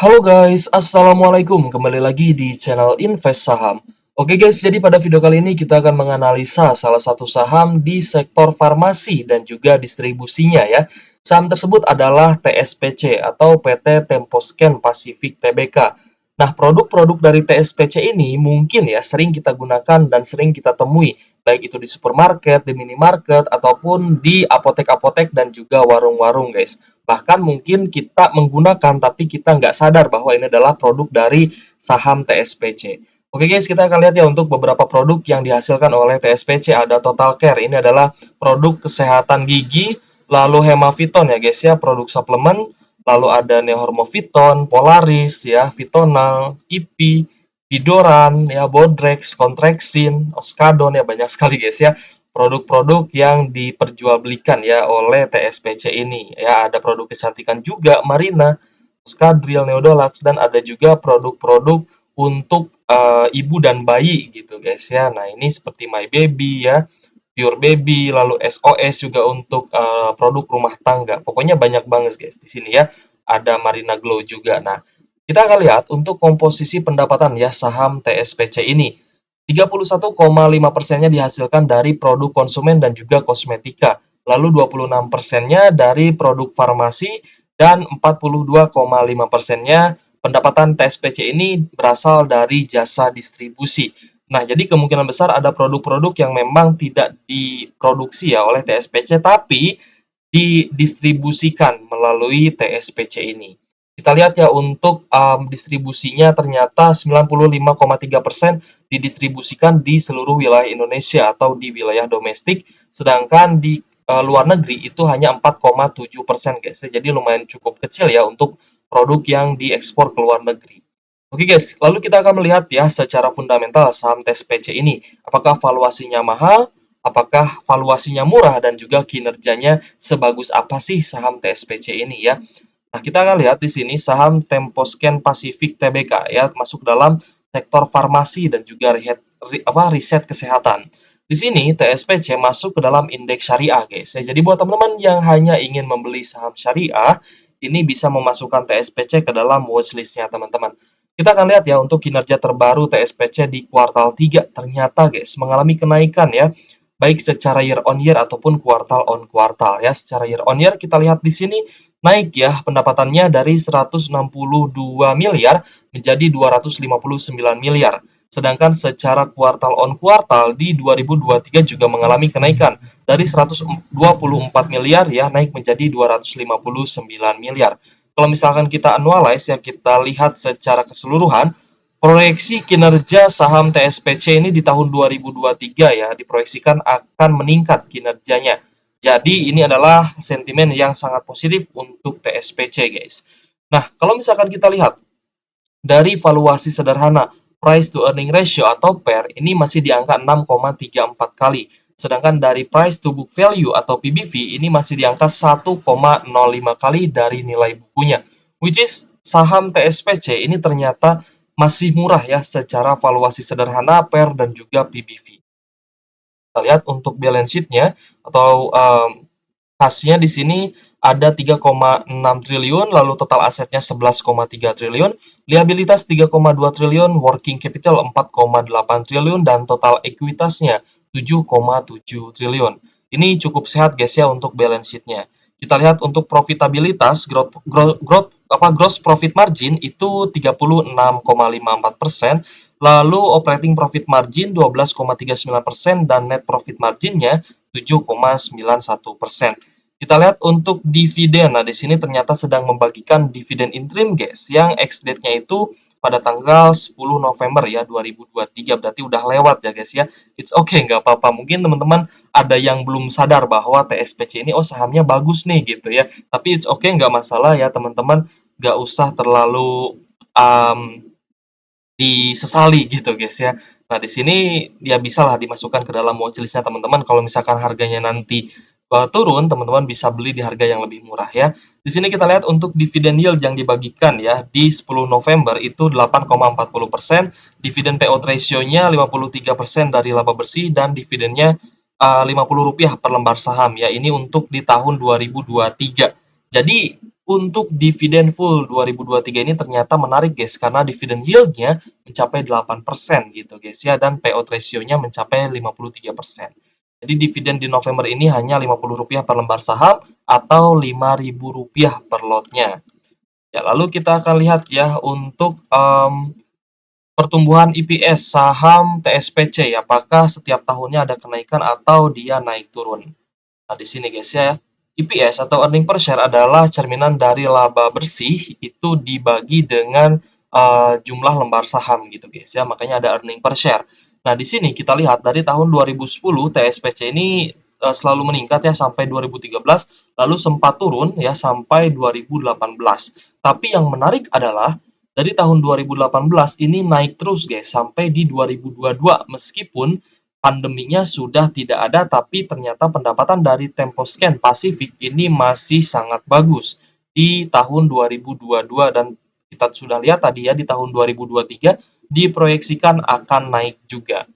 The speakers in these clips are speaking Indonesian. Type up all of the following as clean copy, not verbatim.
Halo guys, Assalamualaikum. Kembali lagi di channel Invest Saham. Oke guys, jadi pada video kali ini kita akan menganalisa salah satu saham di sektor farmasi dan juga distribusinya ya. Saham tersebut adalah TSPC atau PT Temposcan Pacific Tbk. Nah, produk-produk dari TSPC ini mungkin ya sering kita gunakan dan sering kita temui, baik itu di supermarket, di minimarket, ataupun di apotek-apotek dan juga warung-warung guys. Bahkan mungkin kita menggunakan tapi kita nggak sadar bahwa ini adalah produk dari saham TSPC. Oke guys, kita akan lihat ya untuk beberapa produk yang dihasilkan oleh TSPC. Ada Total Care, ini adalah produk kesehatan gigi, lalu Hemaviton ya guys ya, produk suplemen, lalu ada Nehormoviton, Polaris ya, Vitonal, IPI, Vidoran ya, Bodrex, Contraxin, Oskadon ya, banyak sekali guys ya produk-produk yang diperjualbelikan ya oleh TSPC ini. Ya, ada produk kecantikan juga, Marina, Skadril, Neodolax, dan ada juga produk-produk untuk ibu dan bayi gitu guys ya. Nah, ini seperti My Baby ya, Pure Baby, lalu SOS juga untuk produk rumah tangga. Pokoknya banyak banget guys di sini ya. Ada Marina Glow juga. Nah, kita akan lihat untuk komposisi pendapatan ya saham TSPC ini. 31,5%-nya dihasilkan dari produk konsumen dan juga kosmetika. Lalu 26%-nya dari produk farmasi dan 42,5%-nya pendapatan TSPC ini berasal dari jasa distribusi. Nah, jadi kemungkinan besar ada produk-produk yang memang tidak diproduksi ya oleh TSPC, tapi didistribusikan melalui TSPC ini. Kita lihat ya untuk distribusinya ternyata 95,3% didistribusikan di seluruh wilayah Indonesia atau di wilayah domestik, sedangkan di luar negeri itu hanya 4,7% guys. Jadi lumayan cukup kecil ya untuk produk yang diekspor ke luar negeri. Oke guys, lalu kita akan melihat ya secara fundamental saham TSPC ini. Apakah valuasinya mahal, apakah valuasinya murah, dan juga kinerjanya sebagus apa sih saham TSPC ini ya. Nah, kita akan lihat di sini saham Temposcan Pacific Tbk ya masuk dalam sektor farmasi dan juga riset kesehatan. Di sini TSPC masuk ke dalam indeks syariah guys ya. Jadi buat teman-teman yang hanya ingin membeli saham syariah, ini bisa memasukkan TSPC ke dalam watchlist-nya teman-teman. Kita akan lihat ya untuk kinerja terbaru TSPC di kuartal 3 ternyata guys mengalami kenaikan ya baik secara year on year ataupun kuartal on kuartal ya. Secara year on year kita lihat di sini naik ya pendapatannya dari 162 miliar menjadi 259 miliar. Sedangkan secara kuartal on kuartal di 2023 juga mengalami kenaikan dari 124 miliar ya naik menjadi 259 miliar. Kalau misalkan kita annualize ya kita lihat secara keseluruhan proyeksi kinerja saham TSPC ini di tahun 2023 ya diproyeksikan akan meningkat kinerjanya. Jadi ini adalah sentimen yang sangat positif untuk TSPC guys. Nah, kalau misalkan kita lihat dari valuasi sederhana price to earning ratio atau PER ini masih di angka 6,34 kali. Sedangkan dari price to book value atau PBV ini masih di angka 1,05 kali dari nilai bukunya. Which is saham TSPC ini ternyata masih murah ya secara valuasi sederhana PER dan juga PBV. Kita lihat untuk balance sheet-nya atau kasnya di sini ada 3,6 triliun, lalu total asetnya 11,3 triliun, liabilitas 3,2 triliun, working capital 4,8 triliun, dan total ekuitasnya 7,7 triliun. Ini cukup sehat guys ya untuk balance sheet-nya. Kita lihat untuk profitabilitas, gross profit margin itu 36,54%, lalu operating profit margin 12,39%, dan net profit marginnya 7,91%. Kita lihat untuk dividen. Nah, di sini ternyata sedang membagikan dividen interim, guys, yang ex date-nya itu pada tanggal 10 November ya 2023. Berarti udah lewat ya, guys ya. It's okay, nggak apa-apa. Mungkin teman-teman ada yang belum sadar bahwa TSPC ini oh sahamnya bagus nih gitu ya. Tapi it's okay, nggak masalah ya, teman-teman. Nggak usah terlalu disesali gitu, guys ya. Nah, di sini ya bisalah dimasukkan ke dalam watchlist-nya teman-teman. Kalau misalkan harganya nanti turun, teman-teman bisa beli di harga yang lebih murah ya. Di sini kita lihat untuk dividen yield yang dibagikan ya di 10 November itu 8,40%, dividen payout ratio-nya 53% dari laba bersih, dan dividennya Rp50 per lembar saham ya. Ini untuk di tahun 2023. Jadi untuk dividen full 2023 ini ternyata menarik guys, karena dividen yield-nya mencapai 8% gitu guys ya, dan payout ratio-nya mencapai 53%. Jadi dividen di November ini hanya Rp50 per lembar saham atau Rp5.000 per lotnya. Ya, lalu kita akan lihat ya untuk pertumbuhan EPS saham TSPC, apakah setiap tahunnya ada kenaikan atau dia naik turun. Nah, di sini guys ya, EPS atau earning per share adalah cerminan dari laba bersih itu dibagi dengan jumlah lembar saham gitu guys ya. Makanya ada earning per share. Nah, di sini kita lihat dari tahun 2010 TSPC ini selalu meningkat ya sampai 2013, lalu sempat turun ya sampai 2018. Tapi yang menarik adalah dari tahun 2018 ini naik terus guys sampai di 2022, meskipun pandeminya sudah tidak ada, tapi ternyata pendapatan dari Temposcan Pacific ini masih sangat bagus di tahun 2022, dan kita sudah lihat tadi ya di tahun 2023 diproyeksikan akan naik juga.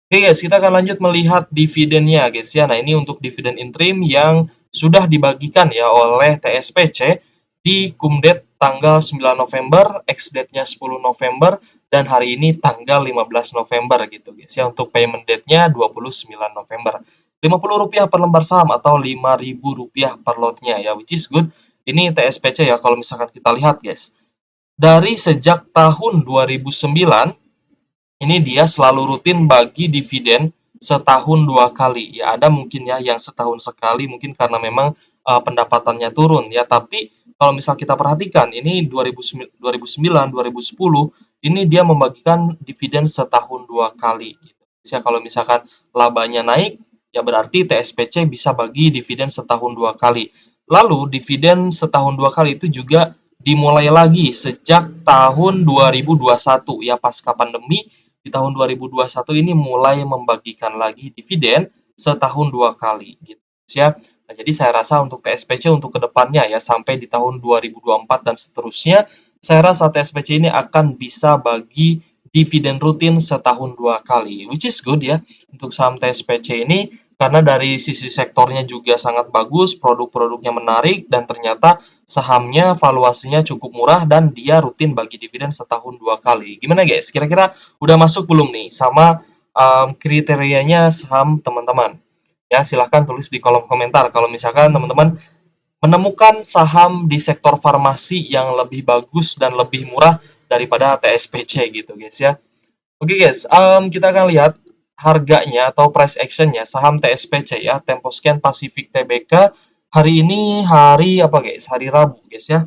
Oke guys, kita akan lanjut melihat dividennya guys ya. Nah, ini untuk dividen interim yang sudah dibagikan ya oleh TSPC di Kumdet tanggal 9 November, ex-date-nya 10 November, dan hari ini tanggal 15 November gitu guys ya. Untuk payment date-nya 29 November. Rp50 per lembar saham atau Rp5.000 per lotnya ya, which is good. Ini TSPC ya kalau misalkan kita lihat guys. Dari sejak tahun 2009 ini dia selalu rutin bagi dividen setahun 2 kali. Ya, ada mungkin ya yang setahun sekali, mungkin karena memang pendapatannya turun ya. Tapi kalau misal kita perhatikan, ini 2009, 2010, ini dia membagikan dividen setahun 2 kali. Gitu. Ya, kalau misalkan labanya naik, ya berarti TSPC bisa bagi dividen setahun 2 kali. Lalu dividen setahun 2 kali itu juga dimulai lagi sejak tahun 2021 ya, pasca pandemi di tahun 2021 ini mulai membagikan lagi dividen setahun 2 kali gitu ya. Nah, jadi saya rasa untuk TSPC untuk kedepannya ya sampai di tahun 2024 dan seterusnya, saya rasa TSPC ini akan bisa bagi dividen rutin setahun 2 kali, which is good ya untuk saham TSPC ini, karena dari sisi sektornya juga sangat bagus, produk-produknya menarik, dan ternyata sahamnya valuasinya cukup murah dan dia rutin bagi dividen setahun 2 kali. Gimana guys? Kira-kira udah masuk belum nih sama kriterianya saham teman-teman? Ya, silahkan tulis di kolom komentar kalau misalkan teman-teman menemukan saham di sektor farmasi yang lebih bagus dan lebih murah daripada TSPC gitu guys ya. Oke guys, kita akan lihat harganya atau price actionnya saham TSPC ya, Temposcan Pacific Tbk. Hari ini hari apa guys? Hari Rabu guys ya.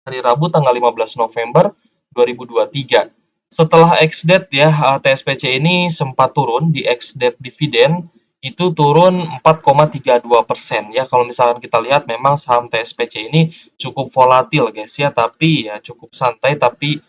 Hari Rabu tanggal 15 November 2023. Setelah ex-date ya, TSPC ini sempat turun di ex-date dividen, itu turun 4,32% ya. Kalau misalkan kita lihat memang saham TSPC ini cukup volatil guys ya, tapi ya cukup santai, tapi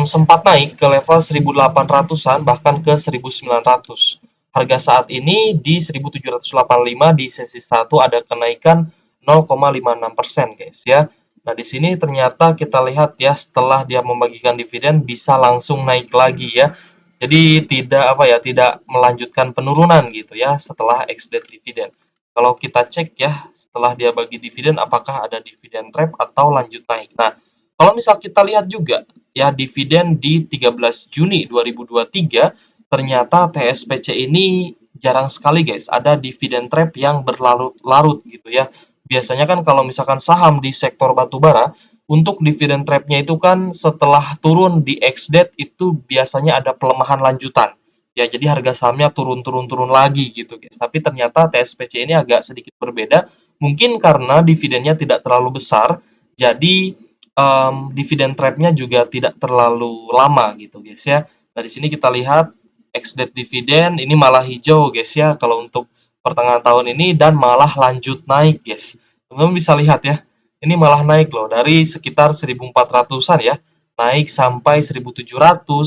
sempat naik ke level 1.800-an bahkan ke 1.900. Harga saat ini di 1.785, di sesi 1 ada kenaikan 0,56% guys ya. Nah, di sini ternyata kita lihat ya setelah dia membagikan dividen bisa langsung naik lagi ya. Jadi tidak apa ya, tidak melanjutkan penurunan gitu ya setelah ex-date dividen. Kalau kita cek ya setelah dia bagi dividen apakah ada dividen trap atau lanjut naik. Nah, kalau misal kita lihat juga ya dividen di 13 Juni 2023, ternyata TSPC ini jarang sekali guys ada dividen trap yang berlarut-larut gitu ya. Biasanya kan kalau misalkan saham di sektor batubara, untuk dividen trap-nya itu kan setelah turun di ex-date itu biasanya ada pelemahan lanjutan. Ya, jadi harga sahamnya turun-turun-turun lagi gitu guys. Tapi ternyata TSPC ini agak sedikit berbeda, mungkin karena dividennya tidak terlalu besar, jadi dividen trap-nya juga tidak terlalu lama gitu guys ya. Nah, di sini kita lihat ex-date dividen ini malah hijau guys ya kalau untuk pertengahan tahun ini, dan malah lanjut naik guys. Teman-teman bisa lihat ya. Ini malah naik loh dari sekitar 1.400-an ya. Naik sampai 1.700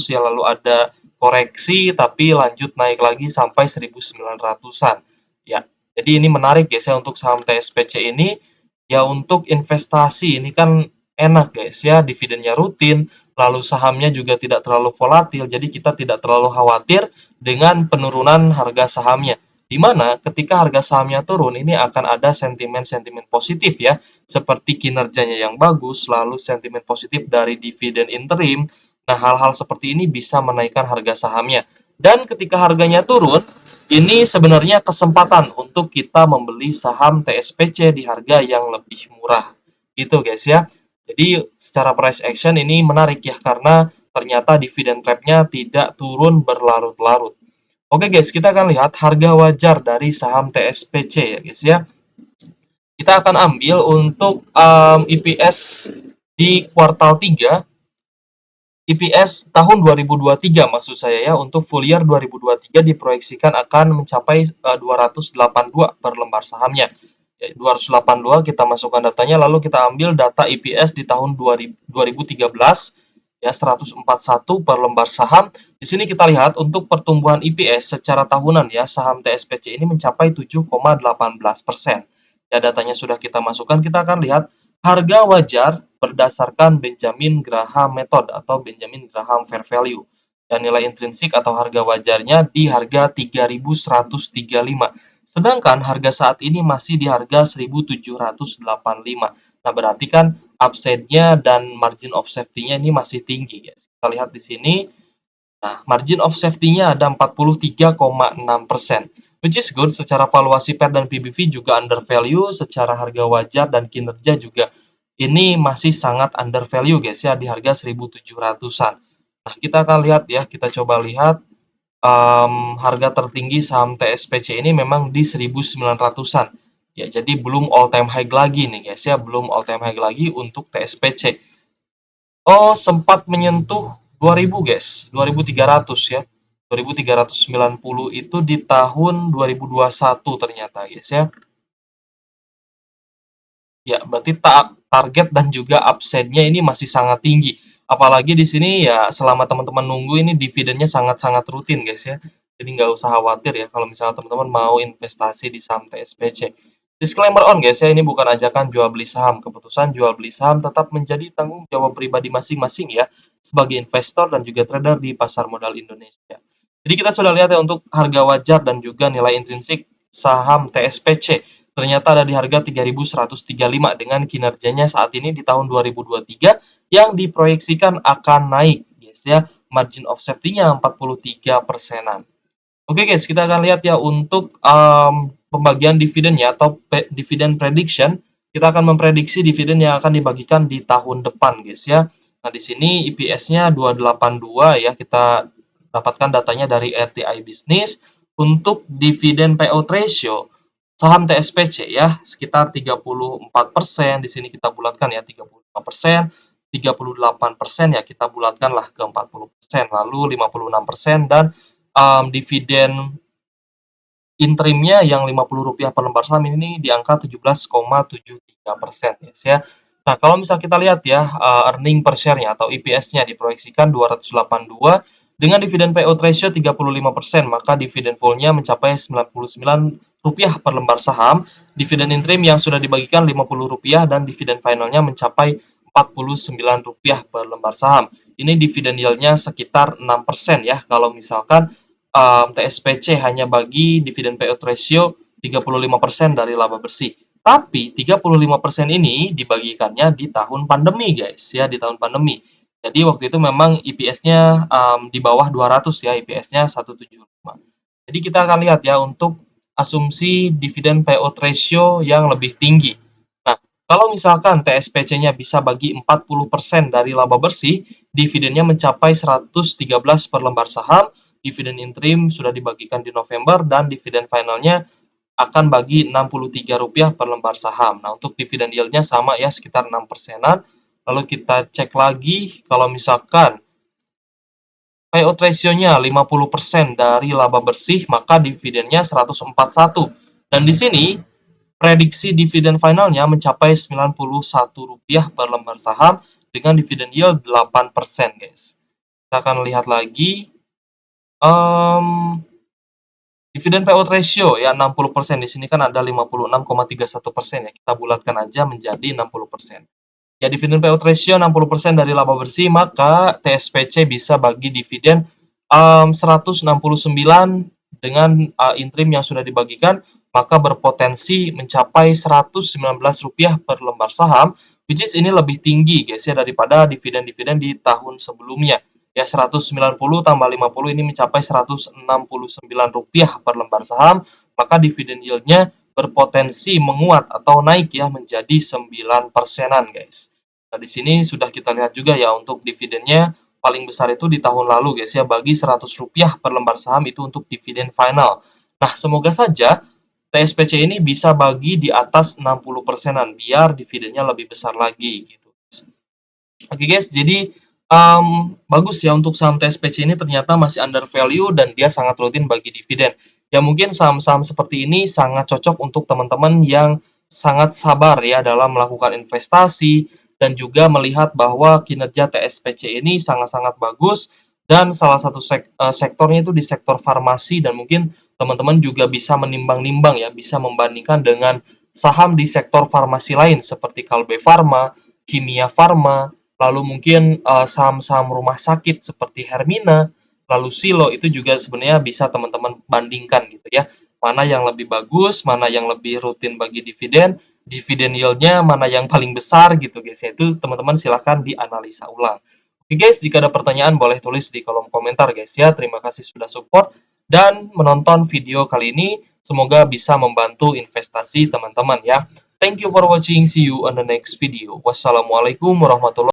ya, lalu ada koreksi tapi lanjut naik lagi sampai 1.900-an. Ya. Jadi ini menarik guys ya untuk saham TSPC ini. Ya, untuk investasi ini kan enak guys ya, dividennya rutin, lalu sahamnya juga tidak terlalu volatil, jadi kita tidak terlalu khawatir dengan penurunan harga sahamnya. Di mana ketika harga sahamnya turun ini akan ada sentimen-sentimen positif ya, seperti kinerjanya yang bagus, lalu sentimen positif dari dividen interim. Nah, hal-hal seperti ini bisa menaikkan harga sahamnya. Dan ketika harganya turun, ini sebenarnya kesempatan untuk kita membeli saham TSPC di harga yang lebih murah. Gitu guys ya. Jadi secara price action ini menarik ya karena ternyata dividen trap-nya tidak turun berlarut-larut. Oke guys, kita akan lihat harga wajar dari saham TSPC ya guys ya. Kita akan ambil untuk EPS di kuartal 3, EPS tahun 2023 maksud saya ya, untuk full year 2023 diproyeksikan akan mencapai 282 per lembar sahamnya. Ya, 282 kita masukkan datanya, lalu kita ambil data EPS di tahun 2013 ya 141 per lembar saham. Di sini kita lihat untuk pertumbuhan EPS secara tahunan ya saham TSPC ini mencapai 7,18%. Ya datanya sudah kita masukkan, kita akan lihat harga wajar berdasarkan Benjamin Graham Method atau Benjamin Graham Fair Value. Dan nilai intrinsik atau harga wajarnya di harga 3.135. Sedangkan harga saat ini masih di harga 1.785. Nah, berarti kan upside-nya dan margin of safety-nya ini masih tinggi, guys. Kita lihat di sini. Nah, margin of safety-nya ada 43,6%. Which is good, secara valuasi PER dan PBV juga under value, secara harga wajar dan kinerja juga ini masih sangat under value guys ya, di harga 1.700-an. Nah, kita akan lihat ya, kita coba lihat harga tertinggi saham TSPC ini memang di 1.900-an. Ya, jadi belum all time high lagi nih guys ya, belum all time high lagi untuk TSPC. Oh, sempat menyentuh 2000 guys, 2300 ya. 2390 itu di tahun 2021 ternyata guys ya. Ya, berarti target dan juga upside-nya ini masih sangat tinggi. Apalagi di sini ya selama teman-teman nunggu ini dividennya sangat-sangat rutin guys ya. Jadi nggak usah khawatir ya kalau misalnya teman-teman mau investasi di saham TSPC. Disclaimer on guys ya, ini bukan ajakan jual beli saham. Keputusan jual beli saham tetap menjadi tanggung jawab pribadi masing-masing ya sebagai investor dan juga trader di pasar modal Indonesia. Jadi kita sudah lihat ya untuk harga wajar dan juga nilai intrinsik saham TSPC. Ternyata ada di harga 3.135 dengan kinerjanya saat ini di tahun 2023 yang diproyeksikan akan naik, guys ya. Margin of safety-nya 43%-an. Oke guys, kita akan lihat ya untuk pembagian dividennya atau dividen prediction. Kita akan memprediksi dividen yang akan dibagikan di tahun depan, guys ya. Nah, di sini EPS-nya 282 ya. Kita dapatkan datanya dari RTI Business. Untuk dividen payout ratio saham TSPC ya sekitar 34%. Di sini kita bulatkan ya 35%, 38% ya kita bulatkanlah ke 40%, lalu 56% dan dividen interimnya yang Rp50 per lembar saham ini di angka 17,73% ya. Nah, kalau misal kita lihat ya earning per share-nya atau EPS-nya diproyeksikan 282 dengan dividen payout ratio 35%, maka dividen full-nya mencapai Rp99 per lembar saham, dividen interim yang sudah dibagikan Rp50 dan dividen finalnya mencapai Rp49 per lembar saham. Ini dividen yield-nya sekitar 6% ya kalau misalkan TSPC hanya bagi dividen payout ratio 35% dari laba bersih. Tapi 35% ini dibagikannya di tahun pandemi guys ya, di tahun pandemi. Jadi waktu itu memang EPS-nya di bawah 200 ya, EPS-nya 175. Jadi kita akan lihat ya untuk asumsi dividen payout ratio yang lebih tinggi. Nah, kalau misalkan TSPC-nya bisa bagi 40% dari laba bersih, dividennya mencapai 113 per lembar saham, dividen interim sudah dibagikan di November dan dividen finalnya akan bagi Rp63 per lembar saham. Nah, untuk dividen yield-nya sama ya sekitar 6%-an. Lalu kita cek lagi kalau misalkan payout ratio-nya 50% dari laba bersih, maka dividennya 141. Dan di sini prediksi dividen finalnya mencapai Rp91 per lembar saham dengan dividen yield 8%, guys. Kita akan lihat lagi dividen payout ratio ya 60%. Di sini kan ada 56,31% ya. Kita bulatkan aja menjadi 60%. Ya dividen payout ratio 60% dari laba bersih, maka TSPC bisa bagi dividen 169 dengan intrim yang sudah dibagikan, maka berpotensi mencapai Rp119 per lembar saham, which is ini lebih tinggi guys ya daripada dividen-dividen di tahun sebelumnya. Ya 190 tambah 50 ini mencapai Rp169 per lembar saham, maka dividen yieldnya berpotensi menguat atau naik ya menjadi 9%-an guys. Nah, di sini sudah kita lihat juga ya untuk dividennya paling besar itu di tahun lalu guys ya, bagi Rp100 per lembar saham itu untuk dividen final. Nah, semoga saja TSPC ini bisa bagi di atas 60%-an biar dividennya lebih besar lagi gitu. Oke guys, jadi bagus ya untuk saham TSPC ini ternyata masih under value dan dia sangat rutin bagi dividen. Ya mungkin saham-saham seperti ini sangat cocok untuk teman-teman yang sangat sabar ya dalam melakukan investasi dan juga melihat bahwa kinerja TSPC ini sangat-sangat bagus dan salah satu sektornya itu di sektor farmasi dan mungkin teman-teman juga bisa menimbang-nimbang ya, bisa membandingkan dengan saham di sektor farmasi lain seperti Kalbe Farma, Kimia Farma, lalu mungkin saham-saham rumah sakit seperti Hermina, lalu Silo itu juga sebenarnya bisa teman-teman bandingkan gitu ya. Mana yang lebih bagus, mana yang lebih rutin bagi dividen, dividen yield-nya mana yang paling besar gitu guys ya. Itu teman-teman silahkan dianalisa ulang. Oke guys, jika ada pertanyaan boleh tulis di kolom komentar guys ya. Terima kasih sudah support dan menonton video kali ini. Semoga bisa membantu investasi teman-teman ya. Thank you for watching. See you on the next video. Wassalamualaikum warahmatullahi